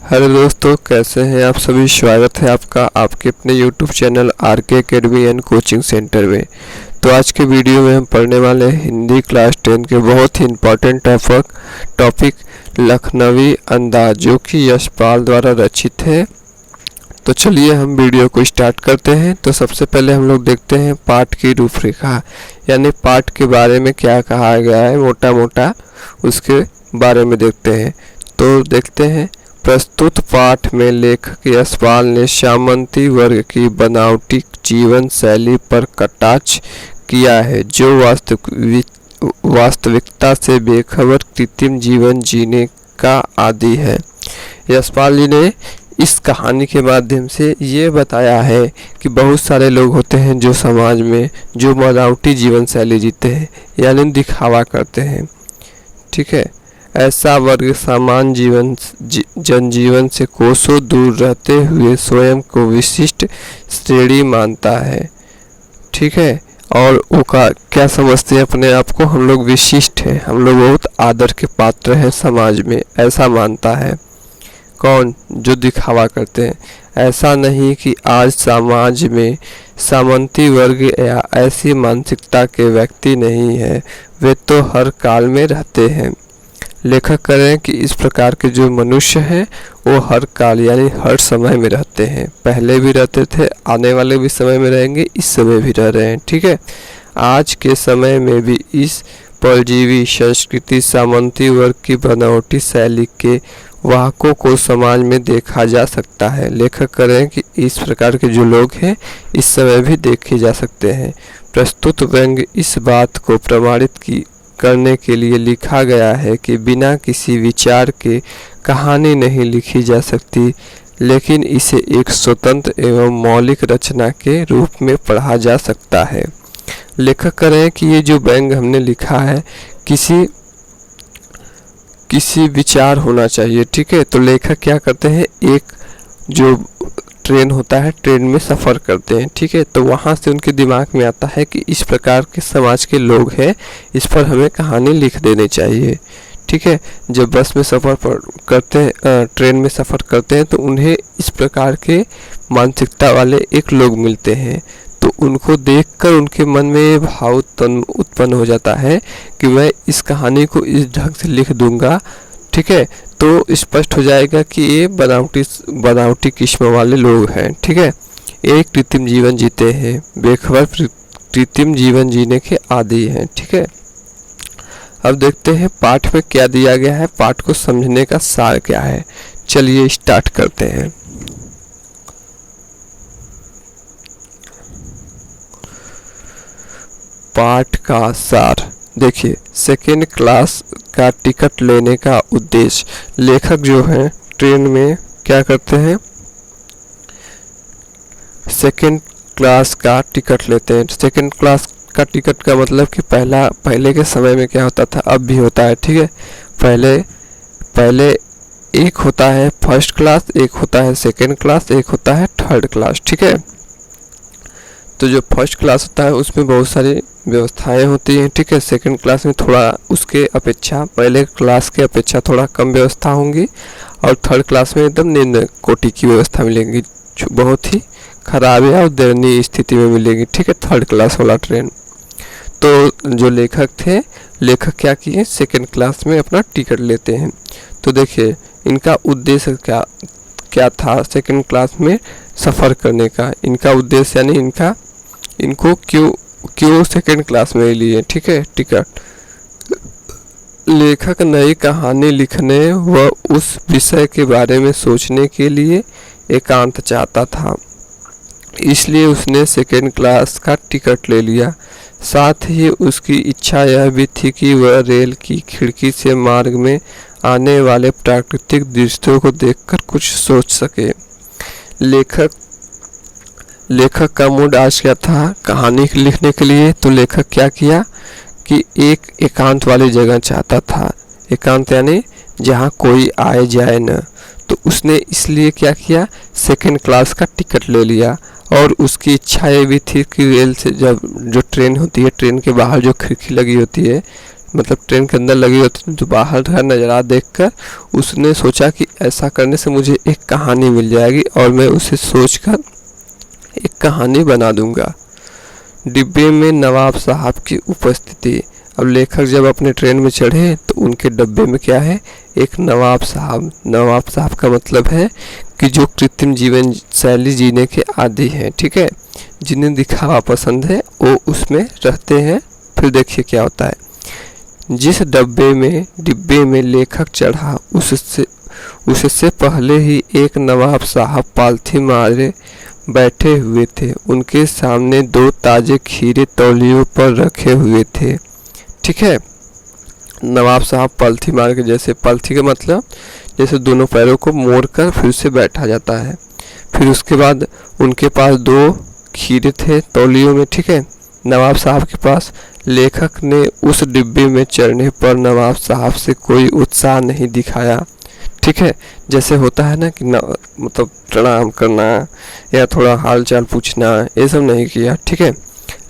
Hello दोस्तों, कैसे हैं आप सभी। स्वागत है आपका आपके अपने YouTube channel RK academy and coaching centre में। तो आज के वीडियो में हम पढ़ने वाले हैं हिंदी क्लास 10 के बहुत ही इम्पोर्टेंट टॉपिक लखनवी अंदाज, जो कि यशपाल द्वारा रचित है। तो चलिए हम वीडियो को स्टार्ट करते हैं। तो सबसे पहले हम लोग देखते हैं पाठ की रूपरेखा, यानी पाठ के बारे में क्या कहा गया है, मोटा मोटा उसके बारे में देखते हैं। तो देखते हैं, प्रस्तुत पाठ में लेखक यशपाल ने सामंती वर्ग की बनावटी जीवन शैली पर कटाक्ष किया है, जो वास्तविकता से बेखबर कृत्रिम जीवन जीने का आदी है। यशपाल जी ने इस कहानी के माध्यम से ये बताया है कि बहुत सारे लोग होते हैं जो समाज में जो बनावटी जीवन शैली जीते हैं, यानी दिखावा करते हैं। ठीक है, ऐसा वर्ग सामान्य जनजीवन से कोसों दूर रहते हुए स्वयं को विशिष्ट श्रेणी मानता है। ठीक है, और वो क्या समझते हैं अपने आप को, हम लोग विशिष्ट हैं, हम लोग बहुत आदर के पात्र हैं समाज में, ऐसा मानता है। कौन? जो दिखावा करते हैं। ऐसा नहीं कि आज समाज में सामंती वर्ग या ऐसी मानसिकता के व्यक्ति नहीं है, वे तो हर काल में रहते हैं। लेखक कह रहे हैं कि इस प्रकार के जो मनुष्य हैं वो हर काल यानी हर समय में रहते हैं। पहले भी रहते थे, आने वाले भी समय में रहेंगे, इस समय भी रह रहे हैं। ठीक है, आज के समय में भी इस परजीवी संस्कृति सामंती वर्ग की बनावटी शैली के वाहकों को समाज में देखा जा सकता है। लेखक कह रहे हैं कि इस प्रकार के जो लोग हैं इस समय भी देखे जा सकते हैं। प्रस्तुत व्यंग्य इस बात को प्रमाणित करने के लिए लिखा गया है कि बिना किसी विचार के कहानी नहीं लिखी जा सकती, लेकिन इसे एक स्वतंत्र एवं मौलिक रचना के रूप में पढ़ा जा सकता है। लेखक कह रहे हैं कि ये जो व्यंग्य हमने लिखा है किसी विचार होना चाहिए। ठीक है, तो लेखक क्या करते हैं, एक जो ट्रेन होता है, ट्रेन में सफ़र करते हैं। ठीक है, तो वहाँ से उनके दिमाग में आता है कि इस प्रकार के समाज के लोग हैं, इस पर हमें कहानी लिख देनी चाहिए। ठीक है, जब बस में सफ़र करते हैं, ट्रेन में सफ़र करते हैं, तो उन्हें इस प्रकार के मानसिकता वाले एक लोग मिलते हैं। तो उनको देखकर उनके मन में ये भाव उत्पन्न हो जाता है कि मैं इस कहानी को इस ढंग से लिख दूंगा। ठीक है, तो स्पष्ट हो जाएगा कि ये बनावटी किस्म वाले लोग हैं। ठीक है, एक कृत्रिम जीवन जीते हैं, बेखबर कृत्रिम जीवन जीने के आदी हैं। ठीक है, अब देखते हैं पाठ में क्या दिया गया है, पाठ को समझने का सार क्या है। चलिए स्टार्ट करते हैं। पाठ का सार देखिए, सेकेंड क्लास का टिकट लेने का उद्देश्य। लेखक जो है ट्रेन में क्या करते हैं, सेकेंड क्लास का टिकट लेते हैं। सेकेंड क्लास का टिकट का मतलब कि पहले के समय में क्या होता था, अब भी होता है। ठीक है, पहले एक होता है फर्स्ट क्लास, एक होता है सेकेंड क्लास, एक होता है थर्ड क्लास। ठीक है, तो जो फर्स्ट क्लास होता है उसमें बहुत सारी व्यवस्थाएं होती हैं। ठीक है, सेकंड क्लास में थोड़ा उसके अपेक्षा पहले क्लास के अपेक्षा थोड़ा कम व्यवस्था होंगी, और थर्ड क्लास में एकदम निम्न कोटि की व्यवस्था मिलेंगी, जो बहुत ही खराब या दयनीय स्थिति में मिलेगी। ठीक है, थर्ड क्लास वाला ट्रेन। तो जो लेखक थे, लेखक क्या किए, सेकंड क्लास में अपना टिकट लेते हैं। तो देखिए इनका उद्देश्य क्या था सेकंड क्लास में सफ़र करने का। इनका उद्देश्य यानी इनको क्यों सेकंड क्लास में लिए। ठीक है, टिकट। लेखक नई कहानी लिखने व उस विषय के बारे में सोचने के लिए एकांत चाहता था, इसलिए उसने सेकंड क्लास का टिकट ले लिया। साथ ही उसकी इच्छा यह भी थी कि वह रेल की खिड़की से मार्ग में आने वाले प्राकृतिक दृश्यों को देखकर कुछ सोच सके। लेखक का मूड आज क्या था, कहानी लिखने के लिए। तो लेखक क्या किया कि एक एकांत वाली जगह चाहता था। एकांत यानी जहाँ कोई आए जाए न। तो उसने इसलिए क्या किया, सेकंड क्लास का टिकट ले लिया। और उसकी इच्छा ये भी थी कि रेल से जब जो ट्रेन होती है, ट्रेन के बाहर जो खिड़की लगी होती है, मतलब ट्रेन के अंदर लगी होती थी, जो बाहर का नज़ारा देखकर उसने सोचा कि ऐसा करने से मुझे एक कहानी मिल जाएगी और मैं उसे सोचकर एक कहानी बना दूंगा। डिब्बे में नवाब साहब की उपस्थिति। अब लेखक जब अपने ट्रेन में चढ़े तो उनके डब्बे में क्या है, एक नवाब साहब। नवाब साहब का मतलब है कि जो कृत्रिम जीवन शैली जीने के आदी हैं, ठीक है, जिन्हें दिखावा पसंद है वो उसमें रहते हैं। फिर देखिए क्या होता है। जिस डिब्बे में लेखक चढ़ा उससे पहले ही एक नवाब साहब पालथी मारे बैठे हुए थे। उनके सामने 2 ताजे खीरे तौलियों पर रखे हुए थे, ठीक है। नवाब साहब पलथी मार के, जैसे पलथी का मतलब जैसे दोनों पैरों को मोड़कर फिर से बैठा जाता है। फिर उसके बाद उनके पास 2 खीरे थे तौलियों में, ठीक है, नवाब साहब के पास। लेखक ने उस डिब्बे में चढ़ने पर नवाब साहब से कोई उत्साह नहीं दिखाया, ठीक है। जैसे होता है ना कि मतलब प्रणाम करना या थोड़ा हाल चाल पूछना, ये सब नहीं किया, ठीक है।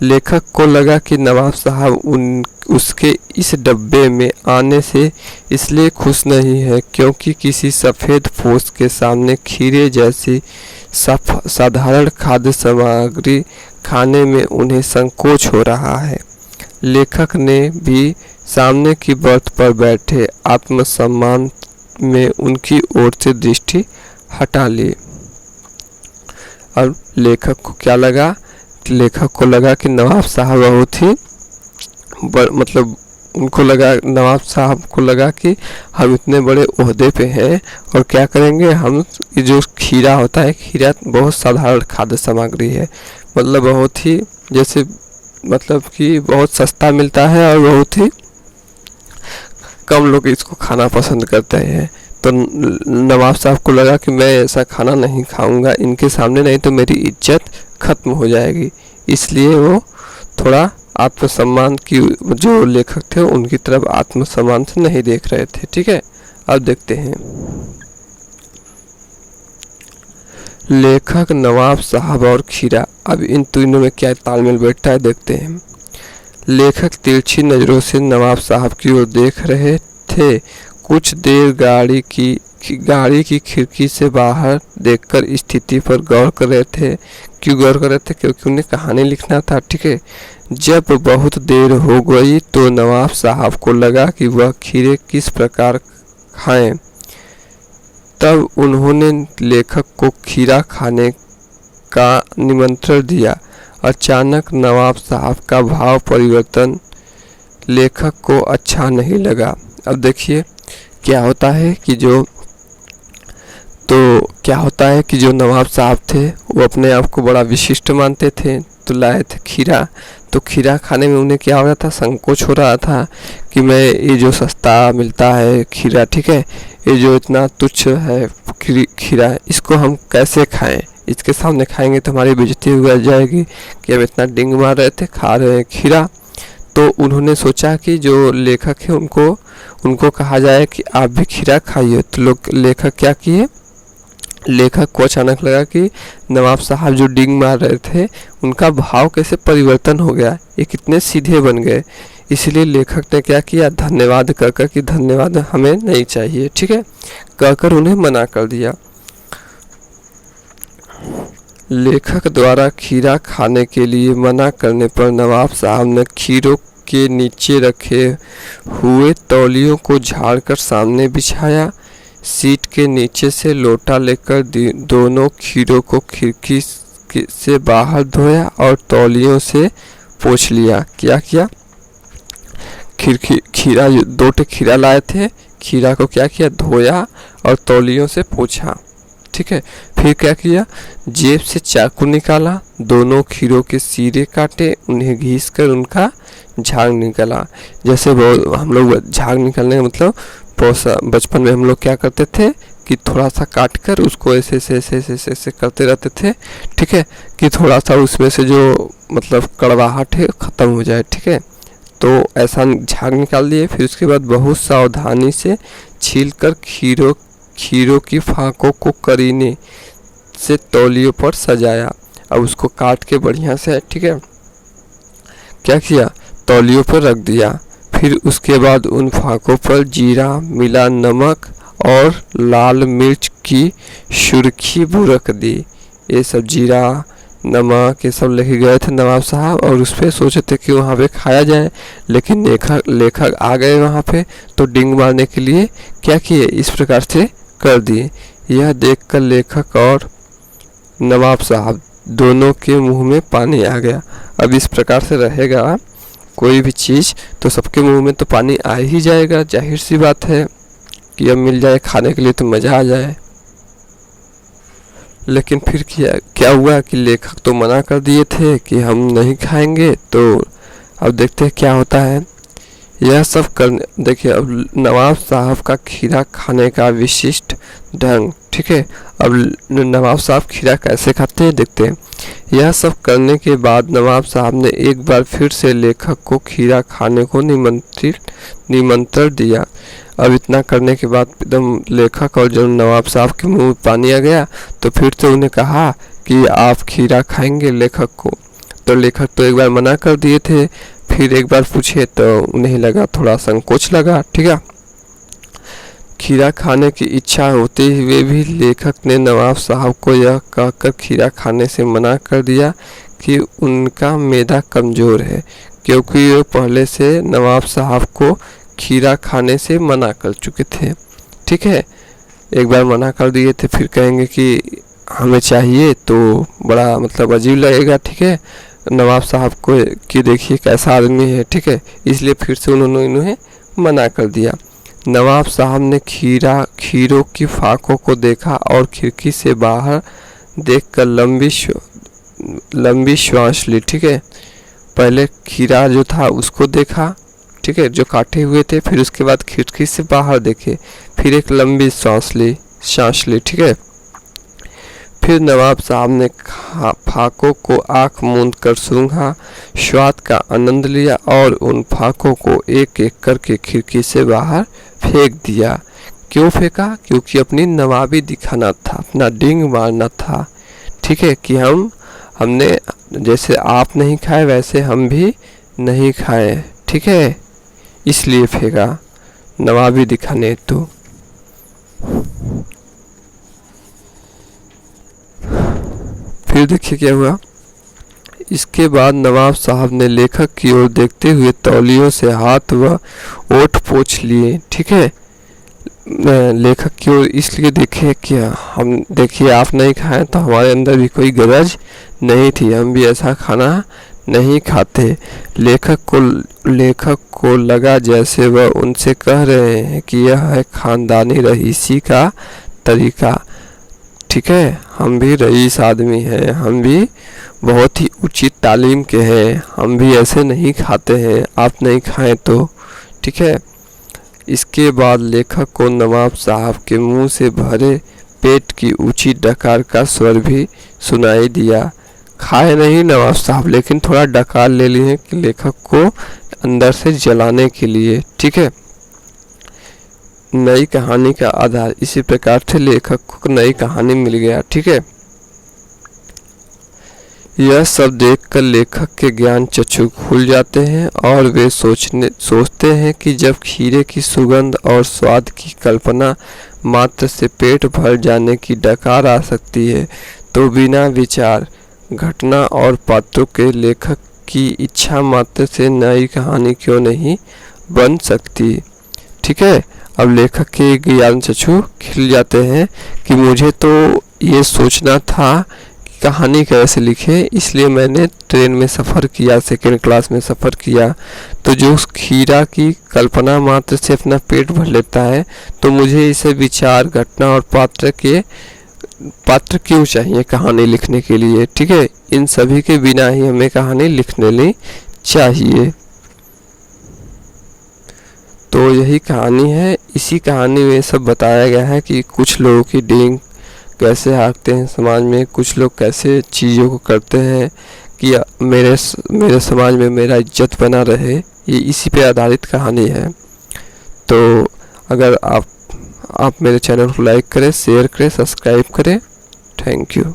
लेखक को लगा कि नवाब साहब उसके इस डब्बे में आने से इसलिए खुश नहीं है क्योंकि किसी सफ़ेद पोश के सामने खीरे जैसी साधारण खाद्य सामग्री खाने में उन्हें संकोच हो रहा है। लेखक ने भी सामने की बर्थ पर बैठे आत्मसम्मान में उनकी ओर से दृष्टि हटा ली। और लेखक को क्या लगा, लेखक को लगा कि नवाब साहब बहुत ही मतलब नवाब साहब को लगा कि हम इतने बड़े ओहदे पे हैं और क्या करेंगे, हम जो खीरा होता है, खीरा बहुत साधारण खाद्य सामग्री है, मतलब बहुत ही जैसे मतलब कि बहुत सस्ता मिलता है और बहुत ही कम लोग इसको खाना पसंद करते हैं। तो नवाब साहब को लगा कि मैं ऐसा खाना नहीं खाऊंगा इनके सामने, नहीं तो मेरी इज्जत खत्म हो जाएगी। इसलिए वो थोड़ा आत्मसम्मान की, जो लेखक थे उनकी तरफ आत्मसम्मान से नहीं देख रहे थे, ठीक है। अब देखते हैं लेखक, नवाब साहब और खीरा। अब इन तीनों में क्या तालमेल बैठता है, देखते हैं। लेखक तिरछी नज़रों से नवाब साहब की ओर देख रहे थे। कुछ देर गाड़ी की खिड़की से बाहर देखकर स्थिति पर गौर कर रहे थे। क्यों गौर कर रहे थे, क्योंकि उन्हें कहानी लिखना था, ठीक है। जब बहुत देर हो गई तो नवाब साहब को लगा कि वह खीरे किस प्रकार खाएं। तब उन्होंने लेखक को खीरा खाने का निमंत्रण दिया। अचानक नवाब साहब का भाव परिवर्तन लेखक को अच्छा नहीं लगा। अब देखिए क्या होता है कि जो नवाब साहब थे वो अपने आप को बड़ा विशिष्ट मानते थे, तो लाए थे खीरा। तो खीरा खाने में उन्हें क्या हो रहा था, संकोच हो रहा था कि मैं ये जो सस्ता मिलता है खीरा, ठीक है, ये जो इतना तुच्छ है खीरा, इसको हम कैसे खाएं, इसके सामने खाएंगे तो हमारी बेइज्जती हो जाएगी कि हम इतना डिंग मार रहे थे, खा रहे हैं खीरा। तो उन्होंने सोचा कि जो लेखक है उनको कहा जाए कि आप भी खीरा खाइए। तो लेखक क्या किए, लेखक को अचानक लगा कि नवाब साहब जो डिंग मार रहे थे उनका भाव कैसे परिवर्तन हो गया, ये कितने सीधे बन गए। इसलिए लेखक ने क्या किया, धन्यवाद कहकर कि धन्यवाद हमें नहीं चाहिए, ठीक है, कहकर उन्हें मना कर दिया। लेखक द्वारा खीरा खाने के लिए मना करने पर नवाब साहब ने खीरों के नीचे रखे हुए तौलियों को झाड़कर सामने बिछाया। सीट के नीचे से लोटा लेकर दोनों खीरों को खिड़की से बाहर धोया और तौलियों से पोंछ लिया। क्या किया, खीरा 2 खीरा लाए थे, खीरा को क्या किया, धोया और तौलियों से पोंछा, ठीक है। फिर क्या किया, जेब से चाकू निकाला, दोनों खीरों के सिरे काटे, उन्हें घिस कर उनका झाग निकाला। जैसे हम लोग झाग निकालने का मतलब बचपन में हम लोग क्या करते थे कि थोड़ा सा काट कर उसको ऐसे करते रहते थे, ठीक है, कि थोड़ा सा उसमें से जो मतलब कड़वाहट है ख़त्म हो जाए, ठीक है। तो ऐसा झाग निकाल दिए। फिर उसके बाद बहुत सावधानी से छीलकर खीरों की फाँकों को करीने से तौलियों पर सजाया। अब उसको काट के बढ़िया से, ठीक है, क्या किया, तौलियों पर रख दिया। फिर उसके बाद उन फाकों पर जीरा मिला नमक और लाल मिर्च की सुर्खी बुरक दी। ये सब जीरा नमक ये सब लेके गए थे नवाब साहब और उस पर सोचे थे कि वहाँ पे खाया जाए, लेकिन लेखक आ गए वहाँ पे तो डिंग मारने के लिए क्या किए, इस प्रकार से कर दिए। यह देखकर लेखक और नवाब साहब दोनों के मुंह में पानी आ गया। अब इस प्रकार से रहेगा कोई भी चीज़ तो सबके मुंह में तो पानी आ ही जाएगा, जाहिर सी बात है कि अब मिल जाए खाने के लिए तो मज़ा आ जाए। लेकिन फिर क्या हुआ कि लेखक तो मना कर दिए थे कि हम नहीं खाएंगे, तो अब देखते हैं क्या होता है। यह सब करने देखिए, अब नवाब साहब का खीरा खाने का विशिष्ट ढंग, ठीक है। अब नवाब साहब खीरा कैसे खाते हैं देखते हैं। यह सब करने के बाद नवाब साहब ने एक बार फिर से लेखक को खीरा खाने को निमंत्रण दिया। अब इतना करने के बाद एकदम लेखक और जब नवाब साहब के मुंह में पानी आ गया तो फिर से उन्हें कहा कि आप खीरा खाएंगे लेखक को। तो लेखक तो एक बार मना कर दिए थे, फिर एक बार पूछे तो उन्हें लगा थोड़ा संकोच लगा, ठीक है। खीरा खाने की इच्छा होते हुए भी लेखक ने नवाब साहब को यह कहकर खीरा खाने से मना कर दिया कि उनका मैदा कमज़ोर है, क्योंकि वो पहले से नवाब साहब को खीरा खाने से मना कर चुके थे, ठीक है। एक बार मना कर दिए थे, फिर कहेंगे कि हमें चाहिए तो बड़ा मतलब अजीब लगेगा, ठीक है, नवाब साहब को कि देखिए कैसा आदमी है, ठीक है। इसलिए फिर से उन्होंने इन्हें मना कर दिया। नवाब साहब ने खीरों की फाकों को देखा और खिड़की से बाहर देखकर लंबी श्वास ली, ठीक है। पहले खीरा जो था उसको देखा, ठीक है, जो काटे हुए थे, फिर उसके बाद खिड़की से बाहर देखे, फिर एक लंबी सांस ली, ठीक है। फिर नवाब साहब ने फाकों को आंख मूंद कर सूंघा, स्वाद का आनंद लिया और उन फाकों को एक एक करके खिड़की से बाहर फेंक दिया। क्यों फेंका? क्योंकि अपनी नवाबी दिखाना था, अपना डिंग मारना था, ठीक है, कि हमने जैसे आप नहीं खाए वैसे हम भी नहीं खाए, ठीक है, इसलिए फेंका नवाबी दिखाने। तो फिर देखिए क्या हुआ। इसके बाद नवाब साहब ने लेखक की ओर देखते हुए तौलियों से हाथ व ओठ पोंछ लिए, ठीक है। लेखक की ओर इसलिए देखे कि हम देखिए आप नहीं खाएं तो हमारे अंदर भी कोई गरज नहीं थी, हम भी ऐसा खाना नहीं खाते। लेखक को लगा जैसे वह उनसे कह रहे हैं कि यह है खानदानी रईसी का तरीका, ठीक है, हम भी रईस आदमी हैं, हम भी बहुत ही उचित तालीम के हैं, हम भी ऐसे नहीं खाते हैं, आप नहीं खाएं तो, ठीक है। इसके बाद लेखक को नवाब साहब के मुंह से भरे पेट की ऊंची डकार का स्वर भी सुनाई दिया। खाए नहीं नवाब साहब, लेकिन थोड़ा डकार ले लिए कि लेखक को अंदर से जलाने के लिए, ठीक है। नई कहानी का आधार इसी प्रकार से लेखक को नई कहानी मिल गया, ठीक है। यह सब देखकर लेखक के ज्ञान चक्षु खुल जाते हैं और वे सोचते हैं कि जब खीरे की सुगंध और स्वाद की कल्पना मात्र से पेट भर जाने की डकार आ सकती है, तो बिना विचार घटना और पात्रों के लेखक की इच्छा मात्र से नई कहानी क्यों नहीं बन सकती, ठीक है। अब लेखक के ज्ञान चक्षु खिल जाते हैं कि मुझे तो ये सोचना था कि कहानी कैसे लिखे, इसलिए मैंने ट्रेन में सफ़र किया, सेकेंड क्लास में सफ़र किया, तो जो उस खीरा की कल्पना मात्र से अपना पेट भर लेता है, तो मुझे इसे विचार घटना और पात्र क्यों चाहिए कहानी लिखने के लिए, ठीक है। इन सभी के बिना ही हमें कहानी लिखने चाहिए। तो यही कहानी है। इसी कहानी में सब बताया गया है कि कुछ लोगों की डिंग कैसे हाँकते हैं समाज में, कुछ लोग कैसे चीज़ों को करते हैं कि मेरे समाज में मेरा इज्जत बना रहे, ये इसी पे आधारित कहानी है। तो अगर आप मेरे चैनल को लाइक करें, शेयर करें, सब्सक्राइब करें। Thank you.